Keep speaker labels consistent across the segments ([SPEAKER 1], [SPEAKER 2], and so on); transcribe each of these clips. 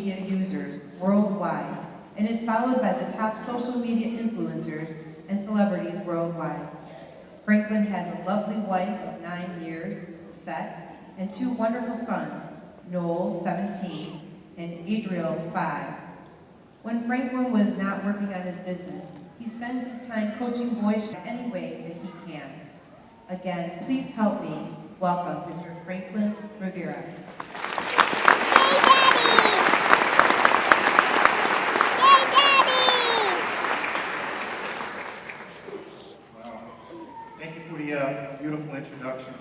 [SPEAKER 1] media users worldwide and is followed by the top social media influencers and celebrities worldwide. Franklin has a lovely wife of 9 years, Seth, and 2 wonderful sons, Noel, 17, and Adriel, 5. When Franklin was not working on his business, he spends his time coaching boys any way that he can. Again, please help me welcome Mr. Franklin Rivera.
[SPEAKER 2] Thank you for the beautiful introduction.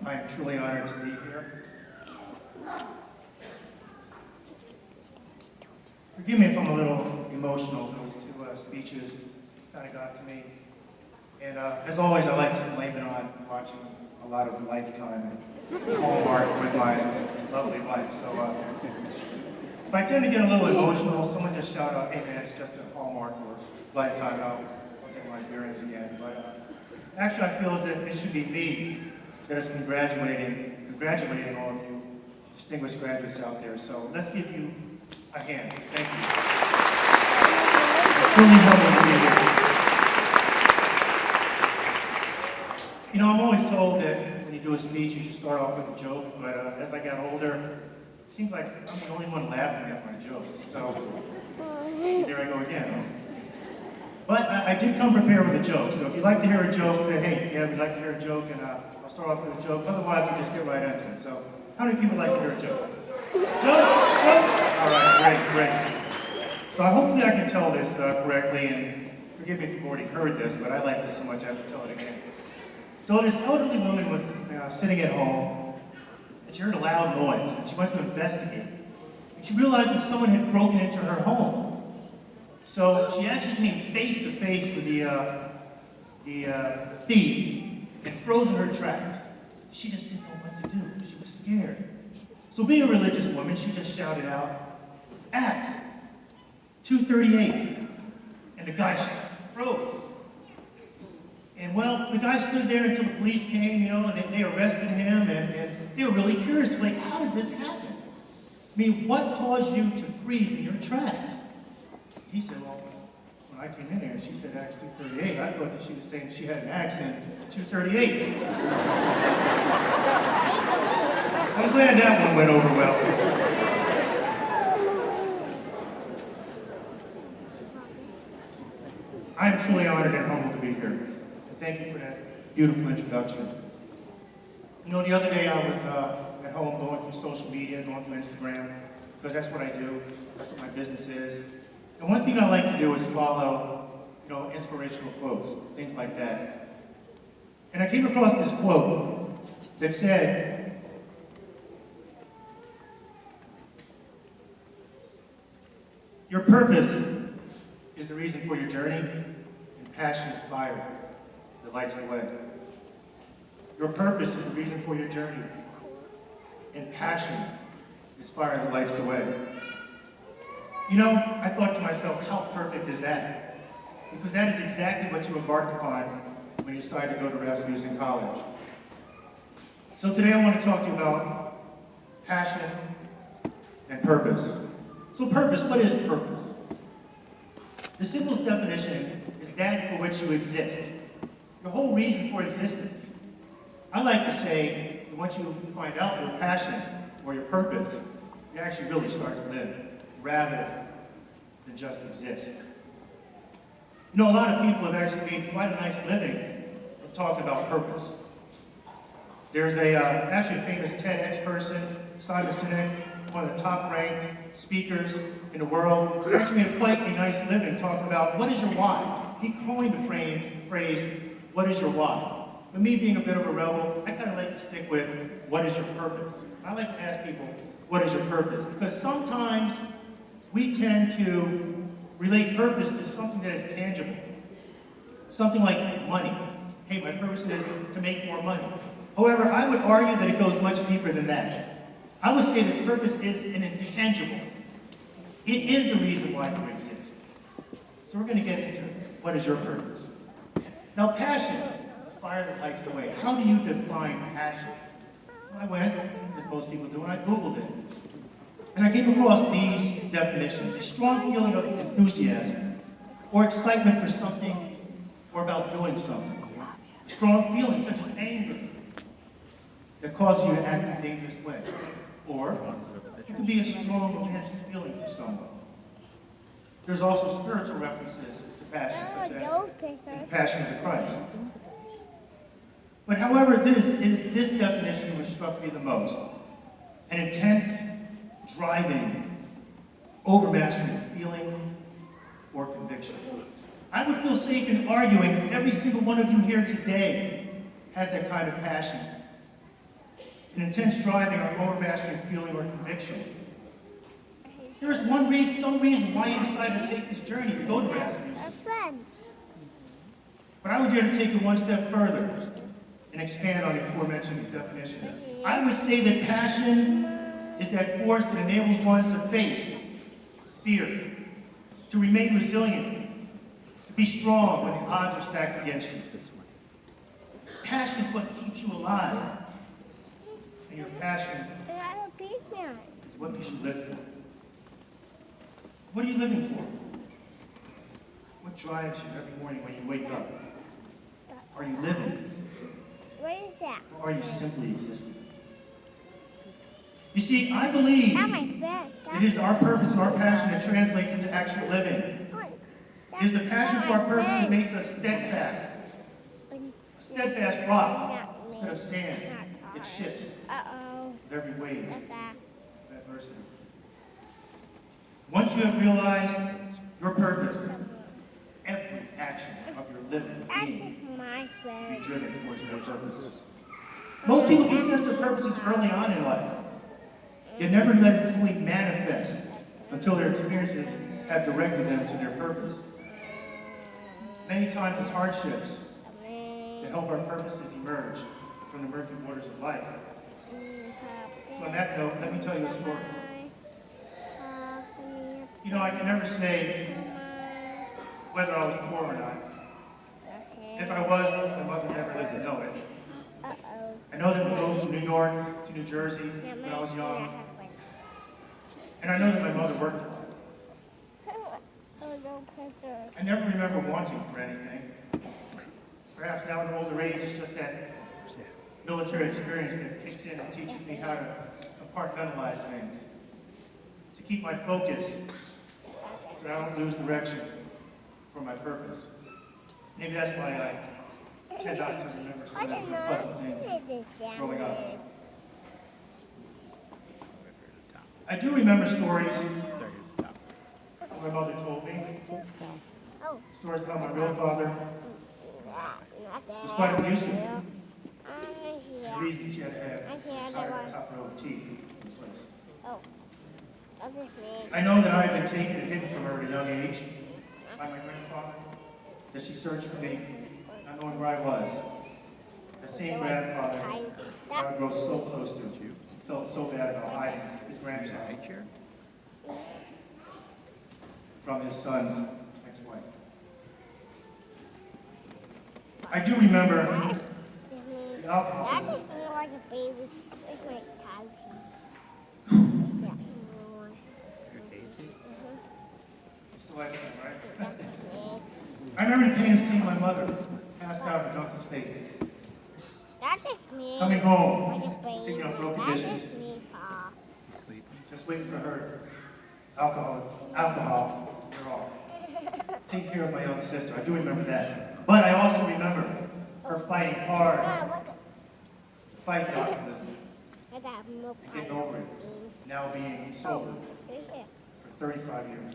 [SPEAKER 2] I am truly honored to be here. Forgive me if I'm a little emotional. Those 2 speeches kind of got to me. And as always, I like to blame it on watching a lot of Lifetime and Hallmark with my lovely wife. So if I tend to get a little emotional, someone just shout out, "Hey man, it's just a Hallmark or Lifetime." I'll get my bearings again. But actually, I feel as if it should be me that is congratulating all of you distinguished graduates out there. So let's give you a hand. Thank you. It's truly humbling to be here. You know, I'm always told that when you do a speech, you should start off with a joke. But as I got older, it seems like I'm the only one laughing at my jokes. So there I go again. Huh? But I did come prepared with a joke. So if you'd like to hear a joke, say, "Hey, yeah, we'd like to hear a joke," and I'll start off with a joke. Otherwise, we just get right into it. So how many people like to hear a joke? Joke? All right, great. So hopefully I can tell this correctly, and forgive me if you've already heard this, but I like this so much I have to tell it again. So this elderly woman was sitting at home, and she heard a loud noise, and she went to investigate. And she realized that someone had broken into her home. So she actually came face to face with the thief and froze in her tracks. She just didn't know what to do. She was scared. So being a religious woman, she just shouted out, "Acts 2:38," and the guy froze. And well, the guy stood there until the police came, and they arrested him, and they were really curious, like, how did this happen? I mean, what caused you to freeze in your tracks? He said, "Well, when I came in there, she said Acts 2:38. I thought that she was saying she had an accent 2:38. I'm glad that one went over well. I am truly honored and humbled to be here. And thank you for that beautiful introduction. You know, the other day I was at home going through social media, going through Instagram, because that's what I do. That's what my business is. And one thing I like to do is follow, inspirational quotes, things like that. And I came across this quote that said, "Your purpose is the reason for your journey, and passion is fire that lights the way." Your purpose is the reason for your journey, and passion is fire that lights the way. I thought to myself, how perfect is that? Because that is exactly what you embarked upon when you decided to go to Rasmussen College. So today I want to talk to you about passion and purpose. So purpose, what is purpose? The simplest definition is that for which you exist. Your whole reason for existence. I like to say that once you find out your passion or your purpose, you actually really start to live rather than just exist. A lot of people have actually made quite a nice living from talking about purpose. There's actually a famous TEDx person, Simon Sinek, one of the top-ranked speakers in the world, who actually made quite a nice living talking about what is your why. He coined the phrase, "What is your why?" But me being a bit of a rebel, I kind of like to stick with, "What is your purpose?" I like to ask people, "What is your purpose?" Because sometimes we tend to relate purpose to something that is tangible. Something like money. Hey, my purpose is to make more money. However, I would argue that it goes much deeper than that. I would say that purpose is an intangible. It is the reason why you exist. So we're going to get into what is your purpose. Now, passion, the fire that lights the way. How do you define passion? Well, I went, as most people do, and I Googled it. And I came across these definitions: a strong feeling of enthusiasm or excitement for something or about doing something. A strong feeling such as anger that causes you to act in a dangerous way. Or it can be a strong, intense feeling for someone. There's also spiritual references to passion, such as in the Passion of the Christ. But however, it is this definition which struck me the most: an intense, driving, overmastering feeling or conviction. I would feel safe in arguing that every single one of you here today has that kind of passion. An intense driving or overmastering feeling or conviction. There is some reason why you decided to take this journey to go to Rasmussen. But I would dare to take it one step further and expand on the aforementioned definition. I would say that passion is that force that enables one to face fear, to remain resilient, to be strong when the odds are stacked against you. Passion is what keeps you alive, and your passion is what you should live for. What are you living for? What drives you every morning when you wake up? Are you living?
[SPEAKER 3] What is that?
[SPEAKER 2] Or are you simply existing? You see, I believe
[SPEAKER 3] Not my friend.
[SPEAKER 2] it is our purpose and our passion that translates into actual living. It is the passion for our purpose that makes us steadfast. A steadfast rock instead of sand. It shifts with every wave of adversity. Once you have realized your purpose, every action of your living being will be driven towards your purpose. Most people can sense their purposes early on in life. They never let it fully manifest until their experiences have directed them to their purpose. Many times it's hardships that help our purposes emerge from the murky waters of life. So on that note, let me tell you a story. You know, I can never say whether I was poor or not. If I was, my mother never lived to know it. I know that we moved from New York to New Jersey when I was young. And I know that my mother worked hard. I never remember wanting for anything. Perhaps now at an older age, it's just that military experience that kicks in and teaches me how to compartmentalize things. To keep my focus so that I don't lose direction from my purpose. Maybe that's why I tend not to remember some of the pleasant things growing up. I do remember stories my mother told me. Stories about my real father was quite abusive. The reason she had to have entire top row of teeth replaced. I know that I had been taken and hidden from her at a young age by my grandfather, that she searched for me, not knowing where I was. The same grandfather that I would grow so close to, felt so bad about hiding his grandchild from his son's ex-wife. I do remember the alcoholism. Still like that, right? I remember the pain of seeing my mother passed out in a drunken state. Coming home, picking up broken dishes, just waiting for her alcohol to wear off. Take care of my young sister. I do remember that. But I also remember her fighting hard to fight the alcoholism, getting over it, now being sober for 35 years.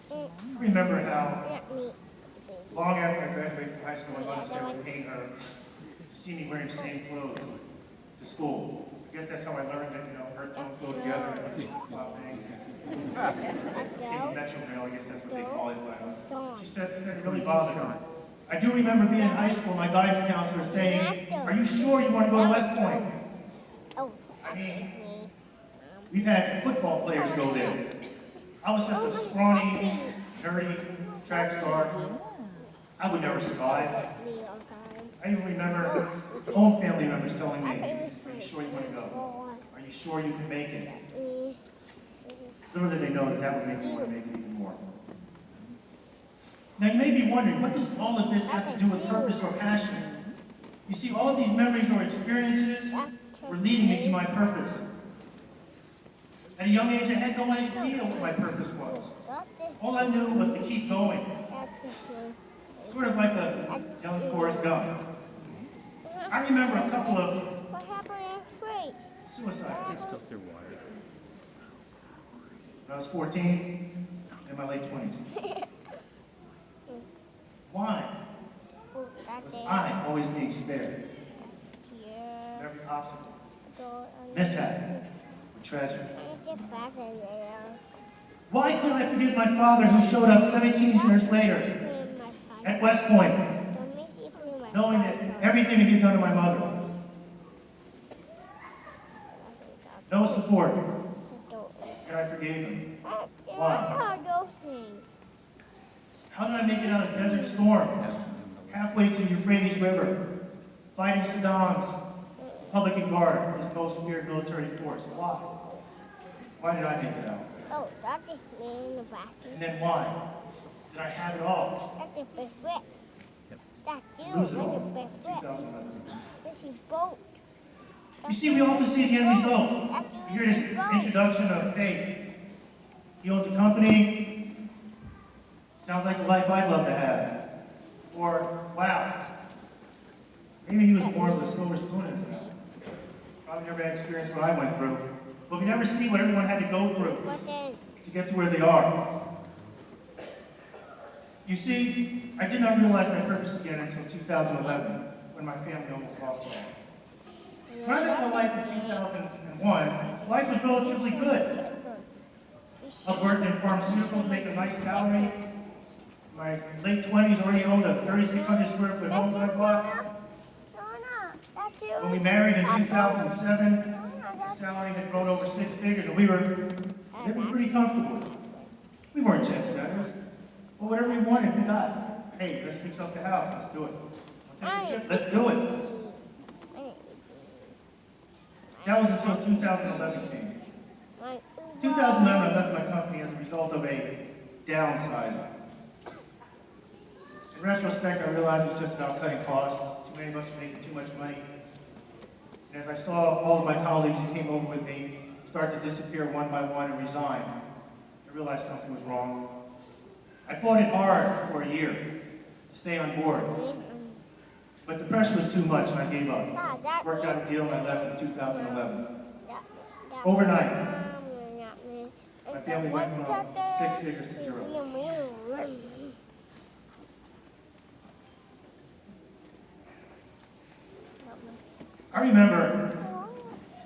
[SPEAKER 2] I remember how long after I graduated from high school, my mother said it would pain her to see me wearing the same clothes to school. I guess that's how I learned that, her clothes go together and flop things. Taking Metro Mail, I guess that's what they call it. But she said it really bothered her. I do remember being in high school, my guidance counselor saying, "Are you sure you want to go to West Point?" I mean, we've had football players go there. I was just a scrawny, nerdy track star. I would never survive.
[SPEAKER 3] Me all time.
[SPEAKER 2] I even remember home family members telling me, are you sure you want to go? Are you sure you can make it? Little did they know that would make me want to make it even more. Now you may be wondering, what does all of this have to do with purpose or passion? You see, all of these memories or experiences were leading me to my purpose. At a young age, I had no idea what my purpose was. All I knew was to keep going, sort of like a young Forrest Gump. I remember a couple of
[SPEAKER 3] What happened in the fridge?
[SPEAKER 2] suicides. When I was 14, in my late 20s. Why?
[SPEAKER 3] Oh, that's
[SPEAKER 2] Was
[SPEAKER 3] it.
[SPEAKER 2] I always being spared?
[SPEAKER 3] Yeah.
[SPEAKER 2] Every obstacle,
[SPEAKER 3] Go,
[SPEAKER 2] mishap, or tragedy.
[SPEAKER 3] I get back in there.
[SPEAKER 2] Why couldn't I forget my father who showed up 17 years later
[SPEAKER 3] In my phone.
[SPEAKER 2] at West Point,
[SPEAKER 3] Don't make it in my
[SPEAKER 2] knowing that
[SPEAKER 3] phone.
[SPEAKER 2] everything he had done to my mother? No support, and I forgave him. Why?
[SPEAKER 3] Those things.
[SPEAKER 2] How did I make it out of Desert Storm, halfway to the Euphrates River, fighting Saddam's Republican Guard, his most feared military force? Why? Why did I make it out?
[SPEAKER 3] Oh, that is me in the bathroom.
[SPEAKER 2] And then why did I have it all?
[SPEAKER 3] That's a big fix. That's you
[SPEAKER 2] Lose it
[SPEAKER 3] with a
[SPEAKER 2] all
[SPEAKER 3] big
[SPEAKER 2] in
[SPEAKER 3] fix.
[SPEAKER 2] 2011.
[SPEAKER 3] This is boat.
[SPEAKER 2] You see, we often see the end result. You hear this introduction of, hey, he owns a company, sounds like the life I'd love to have. Or, wow, maybe he was born with a silver spoon in his mouth. Probably never had experience what I went through. But we never see what everyone had to go through
[SPEAKER 3] But then,
[SPEAKER 2] to get to where they are. You see, I did not realize my purpose again until 2011, when my family almost lost it all. When I met my wife in 2001, life was relatively good. I was working in pharmaceuticals, making a nice salary. My late 20s already owned a 3,600 square foot home that I bought.
[SPEAKER 3] that's you.
[SPEAKER 2] When we married in 2007, the salary had grown over 6 figures, and we were living pretty comfortably. We weren't jet setters, but whatever we wanted, we got. Hey, let's fix up the house. Let's do it. Wanna take a trip? Let's do it. That was until 2011 came. 2011, I left my company as a result of a downsizing. In retrospect, I realized it was just about cutting costs. Too many of us were making too much money. And as I saw all of my colleagues who came over with me start to disappear one by one and resign, I realized something was wrong. I fought it hard for a year to stay on board, but the pressure was too much and I gave up. Worked out a deal and I left in 2011. Overnight, my family went from 6 figures to 0. I remember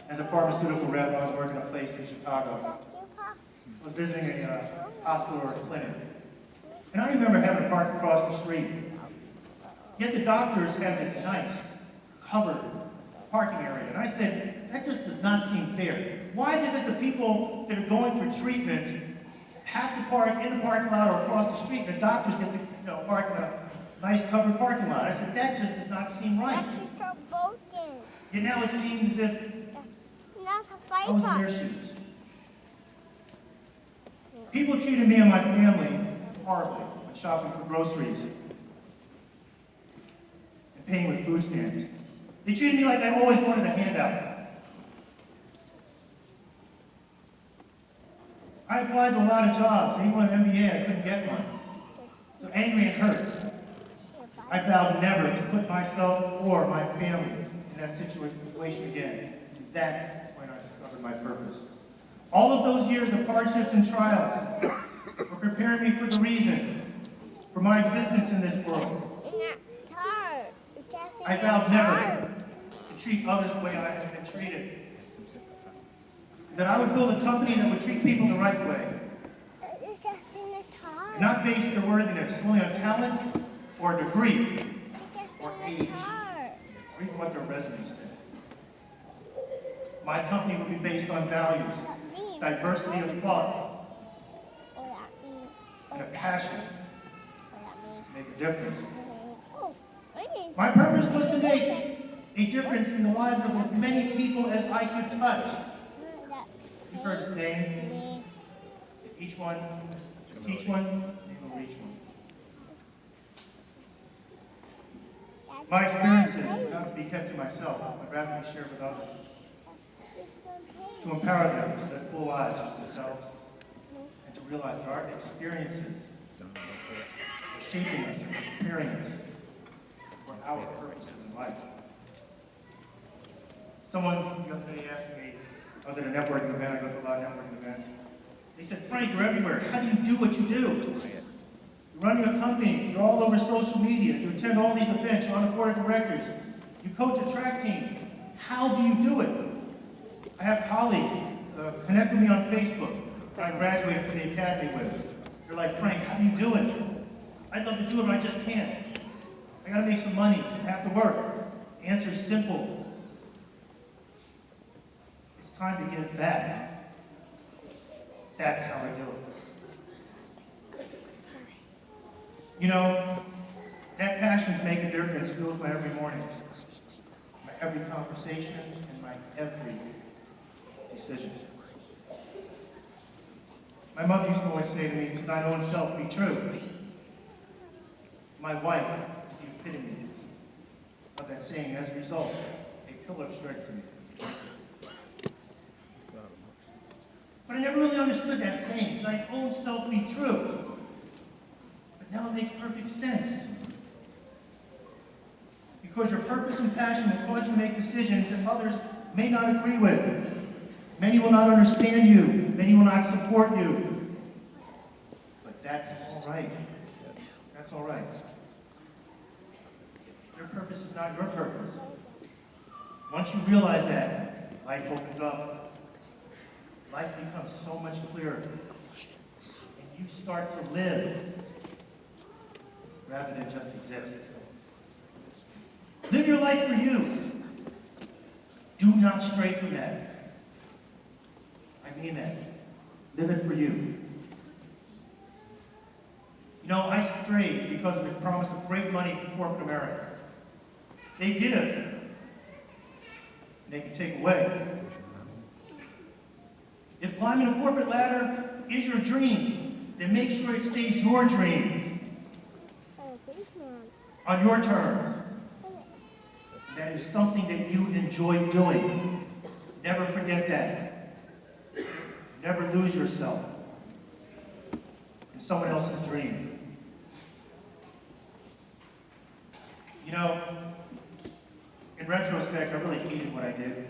[SPEAKER 2] as a pharmaceutical rep, I was working a place in Chicago. I was visiting a hospital or a clinic. And I remember having to park across the street. Yet the doctors had this nice, covered parking area. And I said, that just does not seem fair. Why is it that the people that are going for treatment have to park in the parking lot or across the street, and the doctors get to park in a nice covered parking lot? I said, that just does not seem right. Yet now it seems as if I was in their shoes. People treated me and my family horribly when shopping for groceries and paying with food stamps. They treated me like I always wanted a handout. I applied to a lot of jobs, and even with an MBA, I couldn't get one. So angry and hurt, I vowed never to put myself or my family in that situation again. And that's when I discovered my purpose. All of those years of hardships and trials were preparing me for the reason for my existence in this world. I vowed never to treat others the way I have been treated. That I would build a company that would treat people the right way. And not base their worthiness solely on talent or degree or age or even what their resume said. My company would be based on values, diversity of thought, and a passion to make a difference My purpose was to make a difference in the lives of as many people as I could touch. You've heard the saying, if each one can teach one, they will reach one. My experiences would not be kept to myself, but rather be shared with others, to empower them to live full lives for themselves, and to realize that our experiences are shaping us and preparing us for our purposes in life. Someone the other day asked me, I was at a networking event, I go to a lot of networking events. They said, Frank, you're everywhere. How do you do what you do? You're running a company, you're all over social media, you attend all these events, you're on the board of directors, you coach a track team. How do you do it? I have colleagues connect with me on Facebook that I graduated from the academy with. They're like, Frank, how do you do it? I'd love to do it, but I just can't. I gotta make some money, I have to work. The answer is simple. It's time to give back. That's how I do it. You know, that passion to make a difference fuels my every morning, my every conversation, and my every decision. My mother used to always say to me, to thine own self be true. My wife is the epitome of that saying, and as a result, a pillar of strength to me. But I never really understood that saying, to thine own self be true. But now it makes perfect sense. Because your purpose and passion will cause you to make decisions that others may not agree with. Many will not understand you. Many will not support you. But that's all right. That's all right. Your purpose is not your purpose. Once you realize that, life opens up. Life becomes so much clearer. And you start to live rather than just exist. Live your life for you. Do not stray from that. I mean that. Live it for you. You know, I strayed because of the promise of great money from corporate America. They give, and they can take away. If climbing a corporate ladder is your dream, then make sure it stays your dream. On your terms. That is something that you enjoy doing. Never forget that. Never lose yourself in someone else's dream. You know, in retrospect, I really hated what I did.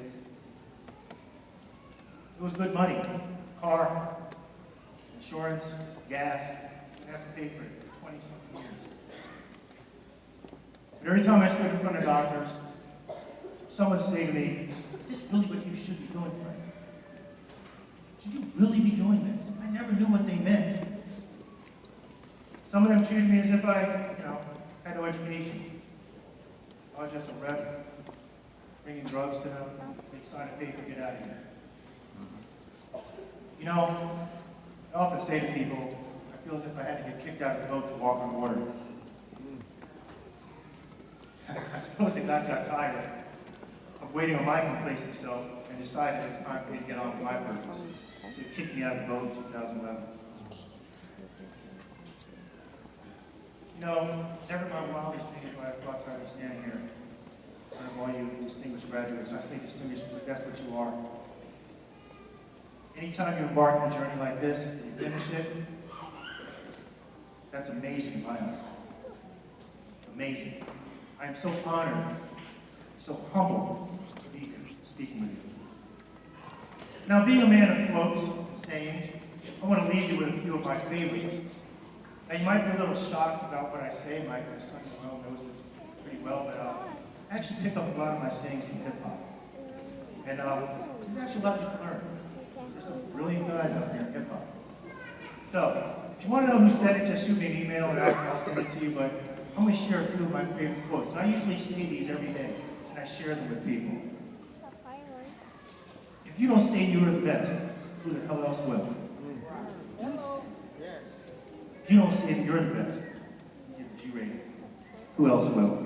[SPEAKER 2] It was good money. Car, insurance, gas. I have to pay for it for 20-something years. But every time I stood in front of doctors, someone would say to me, is this really what you should be doing, Frank? Should you really be doing this? I never knew what they meant. Some of them treated me as if I, had no education. I was just a rep, bringing drugs to them. They'd sign a paper, get out of here. You know, I often say to people, I feel as if I had to get kicked out of the boat to walk on water. I suppose they got tired of waiting on my complacent self and decided it was time for me to get on with my purpose. So they kicked me out of the boat in 2011. You know, never in my wildest dreams would I have thought that I'd be standing here in front of all you distinguished graduates. I say distinguished because that's what you are. Anytime you embark on a journey like this and you finish it, that's amazing in my eyes. Amazing. I am so honored, so humbled to be here speaking with you. Now, being a man of quotes and sayings, I want to leave you with a few of my favorites. Now, you might be a little shocked about what I say. My son knows this pretty well, but I actually picked up a lot of my sayings from hip-hop. And there's actually a lot you can learn. There's some brilliant guys out there in hip-hop. So, if you want to know who said it, just shoot me an email and I'll send it to you. But I'm going to share a few of my favorite quotes. And I usually say these every day, and I share them with people. If you don't say you're the best, who the hell else will? If you don't say that you're the best, you get the G rating. Who else will?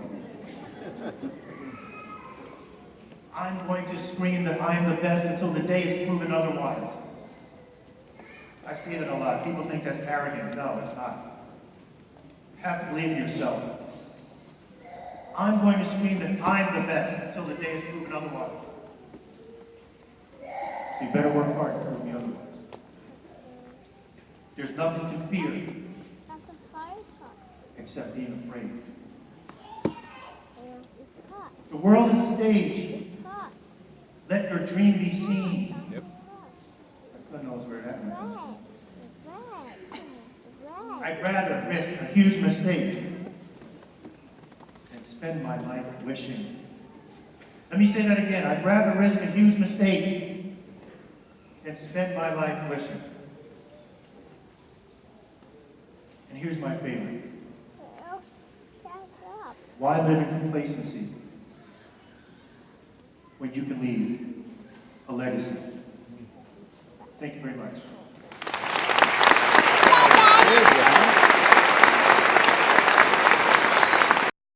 [SPEAKER 2] I'm going to scream that I am the best until the day is proven otherwise. I see that a lot. People think that's arrogant. No, it's not. You have to believe in yourself. I'm going to scream that I'm the best until the day is proven otherwise. So you better work hard to prove me otherwise. There's nothing to fear
[SPEAKER 3] That's a fire truck.
[SPEAKER 2] except being afraid.
[SPEAKER 3] And it's hot.
[SPEAKER 2] The world is a stage.
[SPEAKER 3] Hot.
[SPEAKER 2] Let your dream be seen.
[SPEAKER 3] Yep.
[SPEAKER 2] My son knows where that
[SPEAKER 3] Red.
[SPEAKER 2] is.
[SPEAKER 3] Red. Red.
[SPEAKER 2] I'd rather risk a huge mistake than spend my life wishing. Let me say that again. I'd rather risk a huge mistake than spend my life wishing. And here's my favorite.
[SPEAKER 3] Well, catch up.
[SPEAKER 2] Why live in complacency when you can leave a legacy? Thank you very much.